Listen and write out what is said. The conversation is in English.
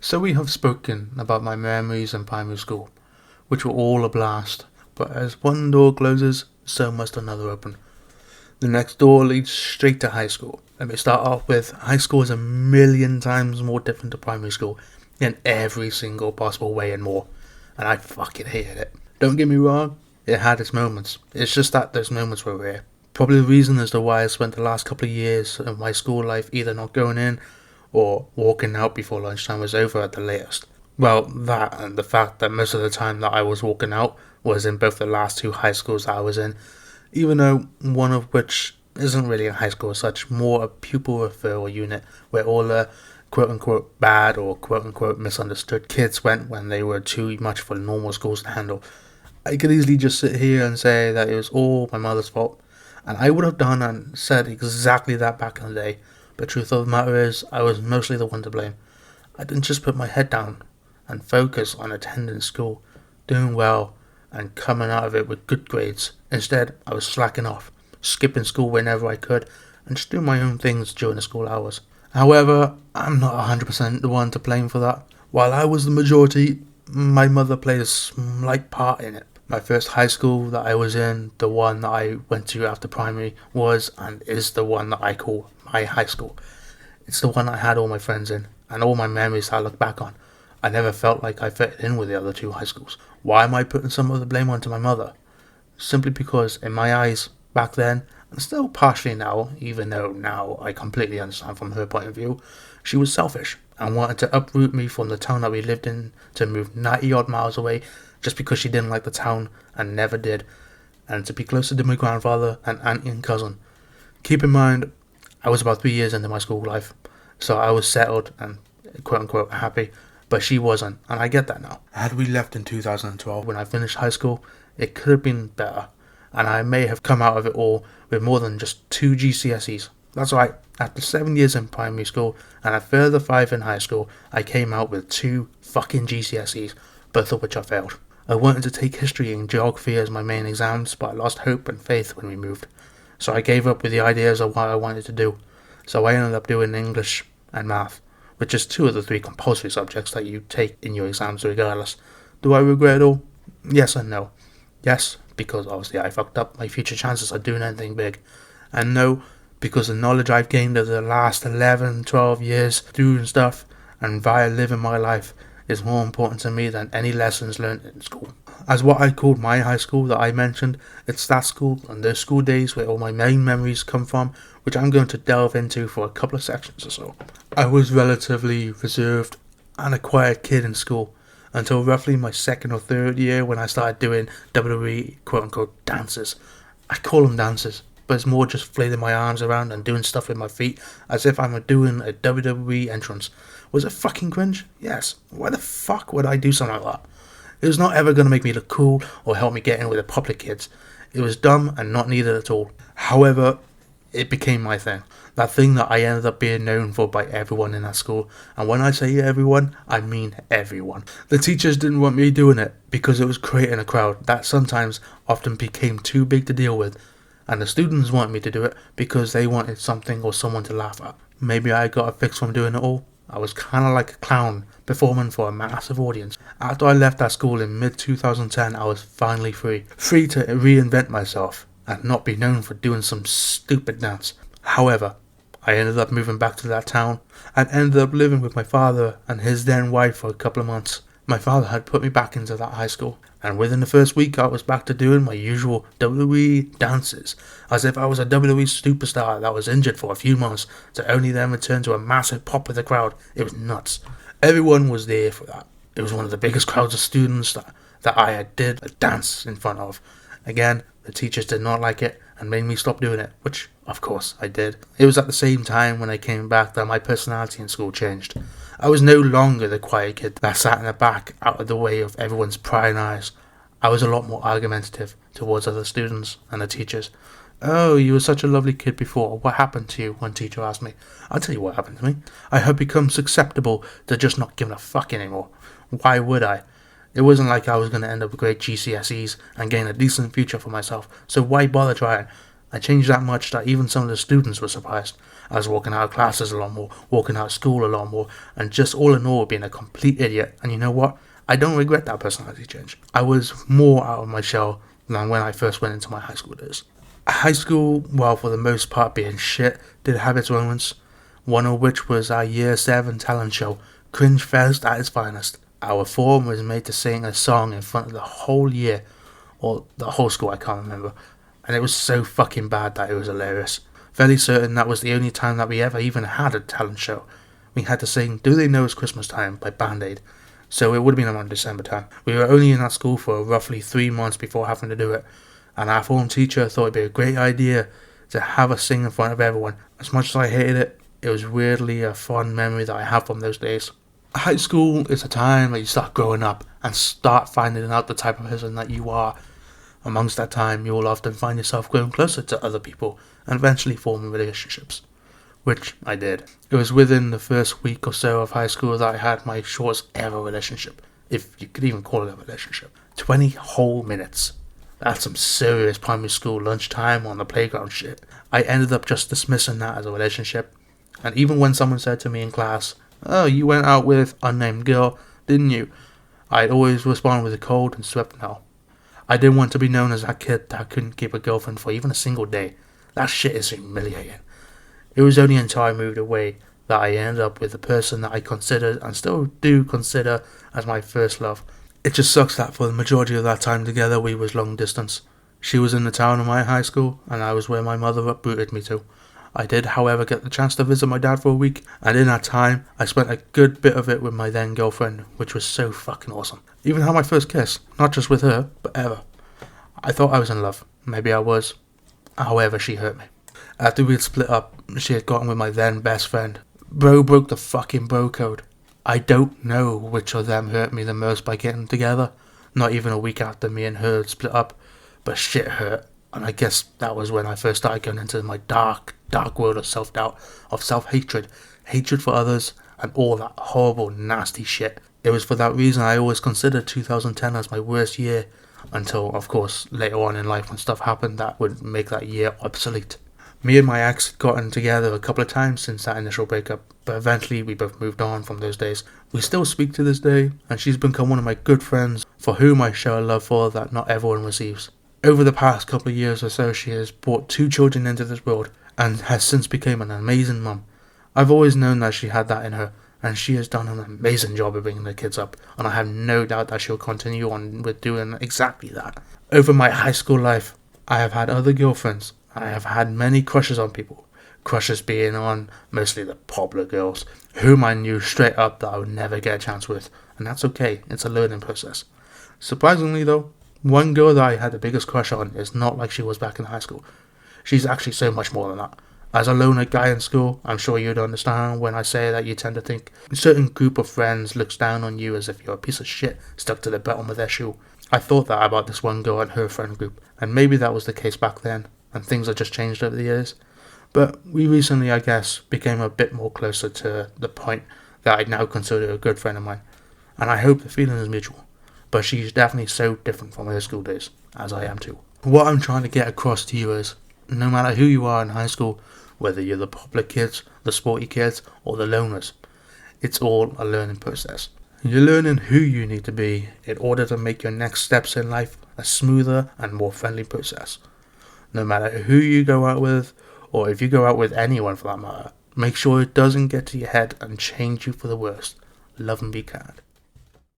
So we have spoken about my memories in primary school, which were all a blast, but as one door closes, so must another open. The next door leads straight to high school. Let me start off with high school is a million times more different to primary school in every single possible way and more, and I fucking hated it. Don't get me wrong, it had its moments. It's just that those moments were rare. Probably the reason as to why I spent the last couple of years of my school life either not going in or walking out before lunchtime was over at the latest. Well, that and the fact that most of the time that I was walking out was in both the last two high schools that I was in, even though one of which isn't really a high school as such, more a pupil referral unit where all the quote unquote bad or quote unquote misunderstood kids went when they were too much for normal schools to handle. I could easily just sit here and say that it was all my mother's fault, and I would have done and said exactly that back in the day. But the truth of the matter is, I was mostly the one to blame. I didn't just put my head down and focus on attending school, doing well, and coming out of it with good grades. Instead, I was slacking off, skipping school whenever I could, and just doing my own things during the school hours. However, I'm not 100% the one to blame for that. While I was the majority, my mother played a slight part in it. My first high school that I was in, the one that I went to after primary, was and is the one that I call my high school. It's the one I had all my friends in, and all my memories I look back on. I never felt like I fit in with the other two high schools. Why am I putting some of the blame onto my mother? Simply because, in my eyes, back then, and still partially now, even though now I completely understand from her point of view, she was selfish and wanted to uproot me from the town that we lived in to move 90 odd miles away just because she didn't like the town and never did, and to be closer to my grandfather and auntie and cousin. Keep in mind, I was about 3 years into my school life, so I was settled and quote unquote happy, but she wasn't, and I get that now. Had we left in 2012 when I finished high school, it could have been better, and I may have come out of it all with more than just 2 GCSEs. That's right, after 7 years in primary school and a further 5 in high school, I came out with 2 fucking GCSEs, both of which I failed. I wanted to take history and geography as my main exams, but I lost hope and faith when we moved. So I gave up with the ideas of what I wanted to do. So I ended up doing English and math, which is 2 of the 3 compulsory subjects that you take in your exams regardless. Do I regret it all? Yes and no. Yes, because obviously I fucked up my future chances of doing anything big. And no, because the knowledge I've gained over the last 11, 12 years doing stuff and via living my life is more important to me than any lessons learned in school. As what I called my high school that I mentioned, it's that school and those school days where all my main memories come from, which I'm going to delve into for a couple of sections or so. I was relatively reserved and a quiet kid in school until roughly my 2nd or 3rd year when I started doing WWE quote-unquote dances. I call them dances, but it's more just flailing my arms around and doing stuff with my feet as if I'm doing a WWE entrance. Was it fucking cringe? Yes. Why the fuck would I do something like that? It was not ever going to make me look cool or help me get in with the popular kids. It was dumb and not needed at all. However, it became my thing. That thing that I ended up being known for by everyone in that school. And when I say everyone, I mean everyone. The teachers didn't want me doing it because it was creating a crowd that sometimes often became too big to deal with. And the students wanted me to do it because they wanted something or someone to laugh at. Maybe I got a fix from doing it all. I was kind of like a clown performing for a massive audience. After I left that school in mid-2010, I was finally free. Free to reinvent myself and not be known for doing some stupid dance. However, I ended up moving back to that town and ended up living with my father and his then wife for a couple of months. My father had put me back into that high school, and within the first week I was back to doing my usual WWE dances, as if I was a WWE superstar that was injured for a few months to only then return to a massive pop with the crowd. It was nuts. Everyone was there for that. It was one of the biggest crowds of students that I did a dance in front of. Again, the teachers did not like it and made me stop doing it, which, of course, I did. It was at the same time when I came back that my personality in school changed. I was no longer the quiet kid that sat in the back out of the way of everyone's prying eyes. I was a lot more argumentative towards other students and the teachers. "Oh, you were such a lovely kid before. What happened to you?" one teacher asked me. "I'll tell you what happened to me. I had become susceptible to just not giving a fuck anymore. Why would I? It wasn't like I was going to end up with great GCSEs and gain a decent future for myself, so why bother trying? I changed that much that even some of the students were surprised. I was walking out of classes a lot more, walking out of school a lot more, and just all in all being a complete idiot. And you know what? I don't regret that personality change. I was more out of my shell than when I first went into my high school days. High school, while for the most part being shit, did have its moments, one of which was our Year 7 talent show, Cringe Fest at its finest. Our form was made to sing a song in front of the whole year, or the whole school, I can't remember, and it was so fucking bad that it was hilarious. Fairly certain that was the only time that we ever even had a talent show. We had to sing Do They Know It's Christmas Time by Band Aid, so it would have been around December time. We were only in that school for roughly 3 months before having to do it, and our form teacher thought it'd be a great idea to have us sing in front of everyone. As much as I hated it, it was weirdly a fond memory that I have from those days. High school is a time that you start growing up and start finding out the type of person that you are. Amongst that time, you will often find yourself growing closer to other people and eventually forming relationships, which I did. It was within the first week or so of high school that I had my shortest ever relationship, if you could even call it a relationship. 20 whole minutes. That's some serious primary school lunchtime on the playground shit. I ended up just dismissing that as a relationship, and even when someone said to me in class, "Oh, you went out with unnamed girl, didn't you?" I'd always respond with a cold and swift no. I didn't want to be known as that kid that couldn't keep a girlfriend for even a single day. That shit is humiliating. It was only until I moved away that I ended up with the person that I considered and still do consider as my first love. It just sucks that for the majority of that time together we was long distance. She was in the town of my high school and I was where my mother uprooted me to. I did, however, get the chance to visit my dad for a week, and in that time, I spent a good bit of it with my then girlfriend, which was so fucking awesome. Even had my first kiss, not just with her, but ever. I thought I was in love. Maybe I was. However, she hurt me. After we had split up, she had gotten with my then best friend. Bro broke the fucking bro code. I don't know which of them hurt me the most by getting together. Not even a week after me and her had split up, but shit hurt. And I guess that was when I first started going into my dark world of self-doubt, of self-hatred, hatred for others, and all that horrible, nasty shit. It was for that reason I always considered 2010 as my worst year, until, of course, later on in life when stuff happened that would make that year obsolete. Me and my ex had gotten together a couple of times since that initial breakup, but eventually we both moved on from those days. We still speak to this day, and she's become one of my good friends, for whom I show a love for that not everyone receives. Over the past couple of years or so, she has brought 2 children into this world, and has since become an amazing mum. I've always known that she had that in her, and she has done an amazing job of bringing the kids up, and I have no doubt that she'll continue on with doing exactly that. Over my high school life, I have had other girlfriends. I have had many crushes on people. Crushes being on mostly the popular girls, whom I knew straight up that I would never get a chance with, and that's okay, it's a learning process. Surprisingly though, one girl that I had the biggest crush on is not like she was back in high school. She's actually so much more than that. As a loner guy in school, I'm sure you'd understand when I say that you tend to think a certain group of friends looks down on you as if you're a piece of shit stuck to the bottom of their shoe. I thought that about this one girl and her friend group, and maybe that was the case back then, and things have just changed over the years. But we recently, I guess, became a bit more closer to the point that I now consider a good friend of mine, and I hope the feeling is mutual. But she's definitely so different from her school days, as I am too. What I'm trying to get across to you is, no matter who you are in high school, whether you're the popular kids, the sporty kids, or the loners, it's all a learning process. You're learning who you need to be in order to make your next steps in life a smoother and more friendly process. No matter who you go out with, or if you go out with anyone for that matter, make sure it doesn't get to your head and change you for the worst. Love and be kind.